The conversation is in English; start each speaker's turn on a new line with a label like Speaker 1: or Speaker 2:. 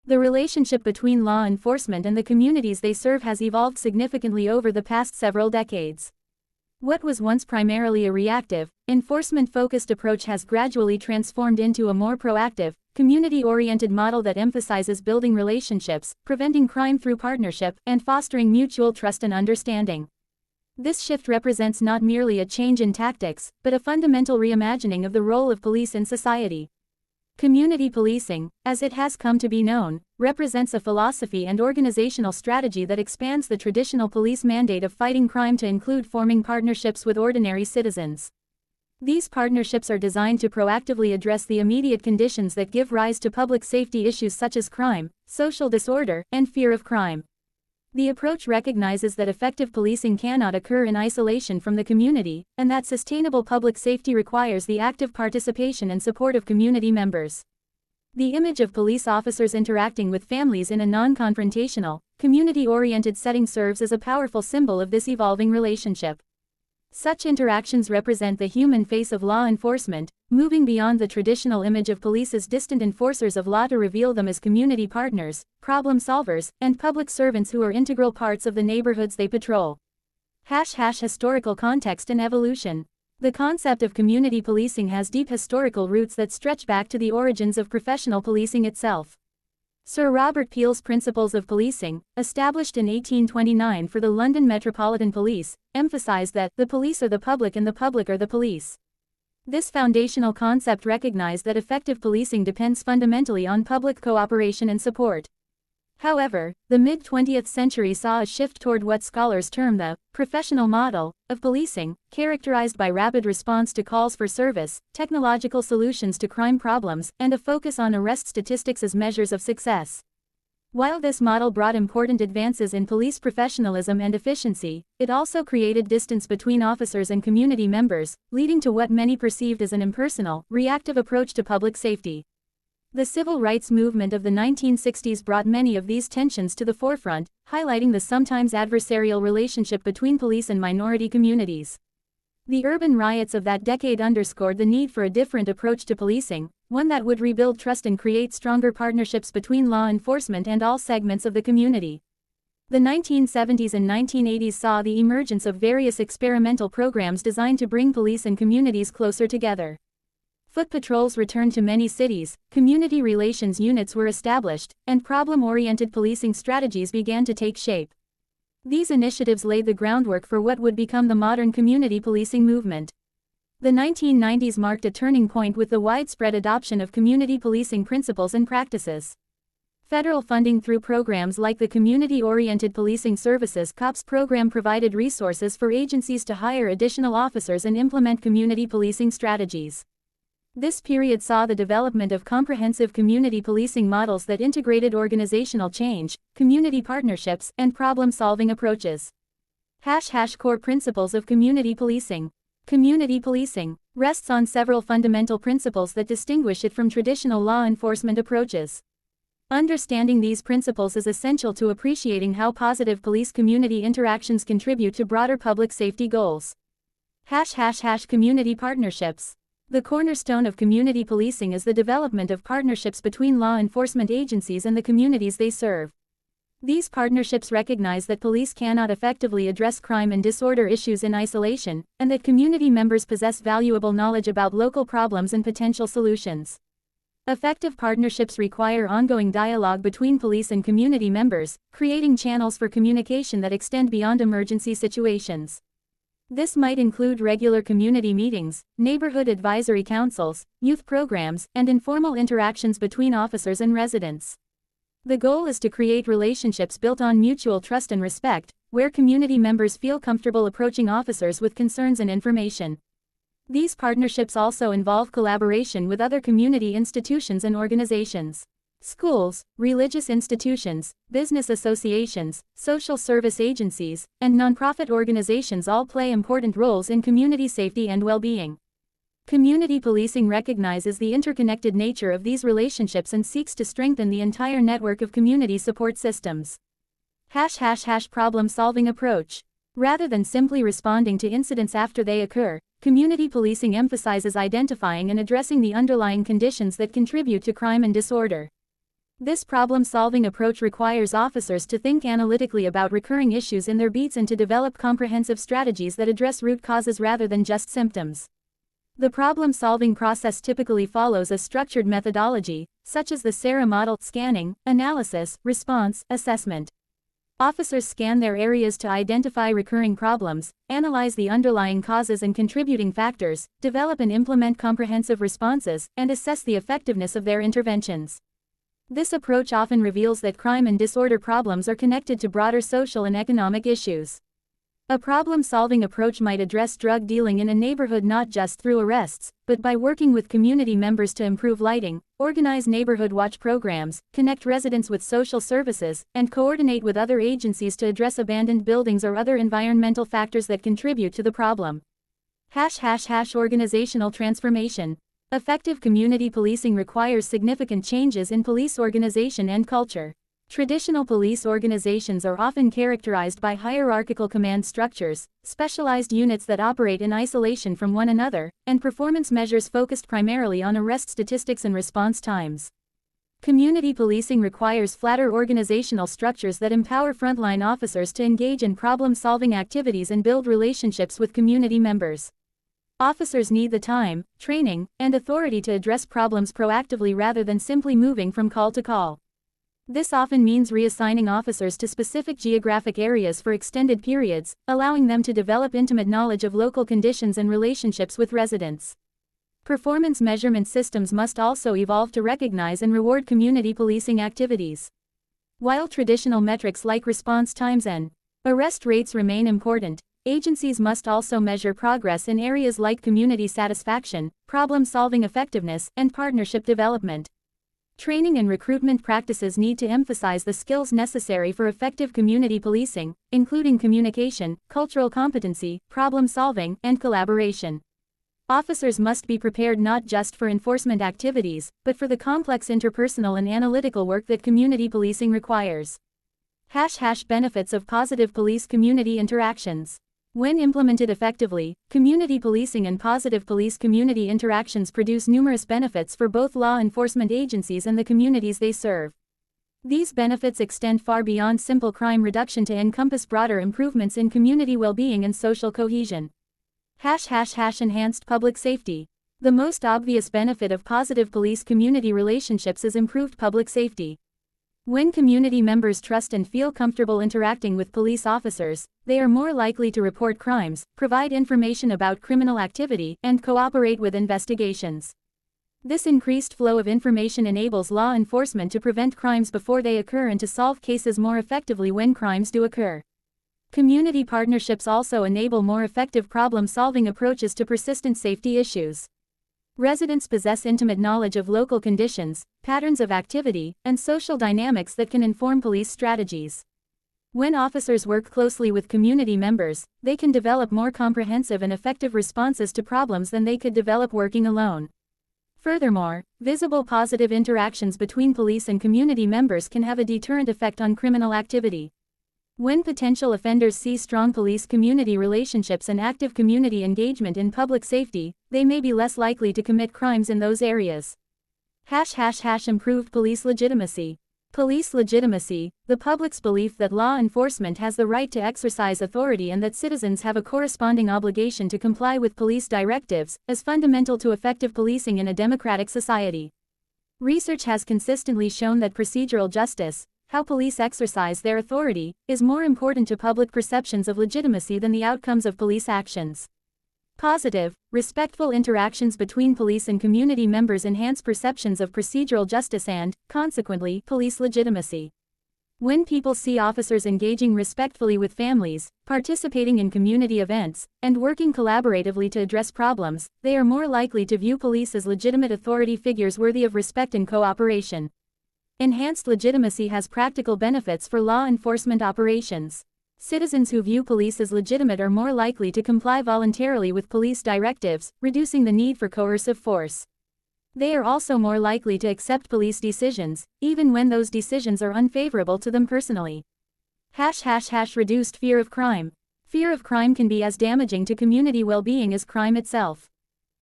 Speaker 1: The relationship between law enforcement and the communities they serve has evolved significantly over the past several decades. What was once primarily a reactive, enforcement-focused approach has gradually transformed into a more proactive, community-oriented model that emphasizes building relationships, preventing crime through partnership, and fostering mutual trust and understanding. This shift represents not merely a change in tactics, but a fundamental reimagining of the role of police in society. Community policing, as it has come to be known, represents a philosophy and organizational strategy that expands the traditional police mandate of fighting crime to include forming partnerships with ordinary citizens. These partnerships are designed to proactively address the immediate conditions that give rise to public safety issues such as crime, social disorder, and fear of crime. The approach recognizes that effective policing cannot occur in isolation from the community, and that sustainable public safety requires the active participation and support of community members. The image of police officers interacting with families in a non-confrontational, community-oriented setting serves as a powerful symbol of this evolving relationship. Such interactions represent the human face of law enforcement, moving beyond the traditional image of police as distant enforcers of law to reveal them as community partners, problem solvers, and public servants who are integral parts of the neighborhoods they patrol. Historical context and evolution. The concept of community policing has deep historical roots that stretch back to the origins of professional policing itself. Sir Robert Peel's Principles of Policing, established in 1829 for the London Metropolitan Police, emphasized that the police are the public and the public are the police. This foundational concept recognized that effective policing depends fundamentally on public cooperation and support. However, the mid-20th century saw a shift toward what scholars term the professional model of policing, characterized by rapid response to calls for service, technological solutions to crime problems, and a focus on arrest statistics as measures of success. While this model brought important advances in police professionalism and efficiency, it also created distance between officers and community members, leading to what many perceived as an impersonal, reactive approach to public safety. The civil rights movement of the 1960s brought many of these tensions to the forefront, highlighting the sometimes adversarial relationship between police and minority communities. The urban riots of that decade underscored the need for a different approach to policing, one that would rebuild trust and create stronger partnerships between law enforcement and all segments of the community. The 1970s and 1980s saw the emergence of various experimental programs designed to bring police and communities closer together. Foot patrols returned to many cities, community relations units were established, and problem-oriented policing strategies began to take shape. These initiatives laid the groundwork for what would become the modern community policing movement. The 1990s marked a turning point with the widespread adoption of community policing principles and practices. Federal funding through programs like the Community-Oriented Policing Services (COPS) program provided resources for agencies to hire additional officers and implement community policing strategies. This period saw the development of comprehensive community policing models that integrated organizational change, community partnerships, and problem-solving approaches. Core principles of community policing. Community policing rests on several fundamental principles that distinguish it from traditional law enforcement approaches. Understanding these principles is essential to appreciating how positive police-community interactions contribute to broader public safety goals. Community partnerships. The cornerstone of community policing is the development of partnerships between law enforcement agencies and the communities they serve. These partnerships recognize that police cannot effectively address crime and disorder issues in isolation, and that community members possess valuable knowledge about local problems and potential solutions. Effective partnerships require ongoing dialogue between police and community members, creating channels for communication that extend beyond emergency situations. This might include regular community meetings, neighborhood advisory councils, youth programs, and informal interactions between officers and residents. The goal is to create relationships built on mutual trust and respect, where community members feel comfortable approaching officers with concerns and information. These partnerships also involve collaboration with other community institutions and organizations. Schools, religious institutions, business associations, social service agencies, and nonprofit organizations all play important roles in community safety and well-being. Community policing recognizes the interconnected nature of these relationships and seeks to strengthen the entire network of community support systems. Problem-solving approach. Rather than simply responding to incidents after they occur, community policing emphasizes identifying and addressing the underlying conditions that contribute to crime and disorder. This problem-solving approach requires officers to think analytically about recurring issues in their beats and to develop comprehensive strategies that address root causes rather than just symptoms. The problem-solving process typically follows a structured methodology, such as the SARA model: scanning, analysis, response, assessment. Officers scan their areas to identify recurring problems, analyze the underlying causes and contributing factors, develop and implement comprehensive responses, and assess the effectiveness of their interventions. This approach often reveals that crime and disorder problems are connected to broader social and economic issues. A problem-solving approach might address drug dealing in a neighborhood not just through arrests, but by working with community members to improve lighting, organize neighborhood watch programs, connect residents with social services, and coordinate with other agencies to address abandoned buildings or other environmental factors that contribute to the problem. Organizational transformation. Effective community policing requires significant changes in police organization and culture. Traditional police organizations are often characterized by hierarchical command structures, specialized units that operate in isolation from one another, and performance measures focused primarily on arrest statistics and response times. Community policing requires flatter organizational structures that empower frontline officers to engage in problem-solving activities and build relationships with community members. Officers need the time, training, and authority to address problems proactively rather than simply moving from call to call. This often means reassigning officers to specific geographic areas for extended periods, allowing them to develop intimate knowledge of local conditions and relationships with residents. Performance measurement systems must also evolve to recognize and reward community policing activities. While traditional metrics like response times and arrest rates remain important, agencies must also measure progress in areas like community satisfaction, problem-solving effectiveness, and partnership development. Training and recruitment practices need to emphasize the skills necessary for effective community policing, including communication, cultural competency, problem-solving, and collaboration. Officers must be prepared not just for enforcement activities, but for the complex interpersonal and analytical work that community policing requires. Benefits of positive police-community interactions. When implemented effectively, community policing and positive police-community interactions produce numerous benefits for both law enforcement agencies and the communities they serve. These benefits extend far beyond simple crime reduction to encompass broader improvements in community well-being and social cohesion. Enhanced public safety. The most obvious benefit of positive police-community relationships is improved public safety. When community members trust and feel comfortable interacting with police officers, they are more likely to report crimes, provide information about criminal activity, and cooperate with investigations. This increased flow of information enables law enforcement to prevent crimes before they occur and to solve cases more effectively when crimes do occur. Community partnerships also enable more effective problem-solving approaches to persistent safety issues. Residents possess intimate knowledge of local conditions, patterns of activity, and social dynamics that can inform police strategies. When officers work closely with community members, they can develop more comprehensive and effective responses to problems than they could develop working alone. Furthermore, visible positive interactions between police and community members can have a deterrent effect on criminal activity. When potential offenders see strong police-community relationships and active community engagement in public safety, they may be less likely to commit crimes in those areas. Improved police legitimacy. Police legitimacy, the public's belief that law enforcement has the right to exercise authority and that citizens have a corresponding obligation to comply with police directives, is fundamental to effective policing in a democratic society. Research has consistently shown that procedural justice, how police exercise their authority, is more important to public perceptions of legitimacy than the outcomes of police actions. Positive, respectful interactions between police and community members enhance perceptions of procedural justice and, consequently, police legitimacy. When people see officers engaging respectfully with families, participating in community events, and working collaboratively to address problems, they are more likely to view police as legitimate authority figures worthy of respect and cooperation. Enhanced legitimacy has practical benefits for law enforcement operations. Citizens who view police as legitimate are more likely to comply voluntarily with police directives, reducing the need for coercive force. They are also more likely to accept police decisions, even when those decisions are unfavorable to them personally. Reduced fear of crime. Fear of crime can be as damaging to community well-being as crime itself.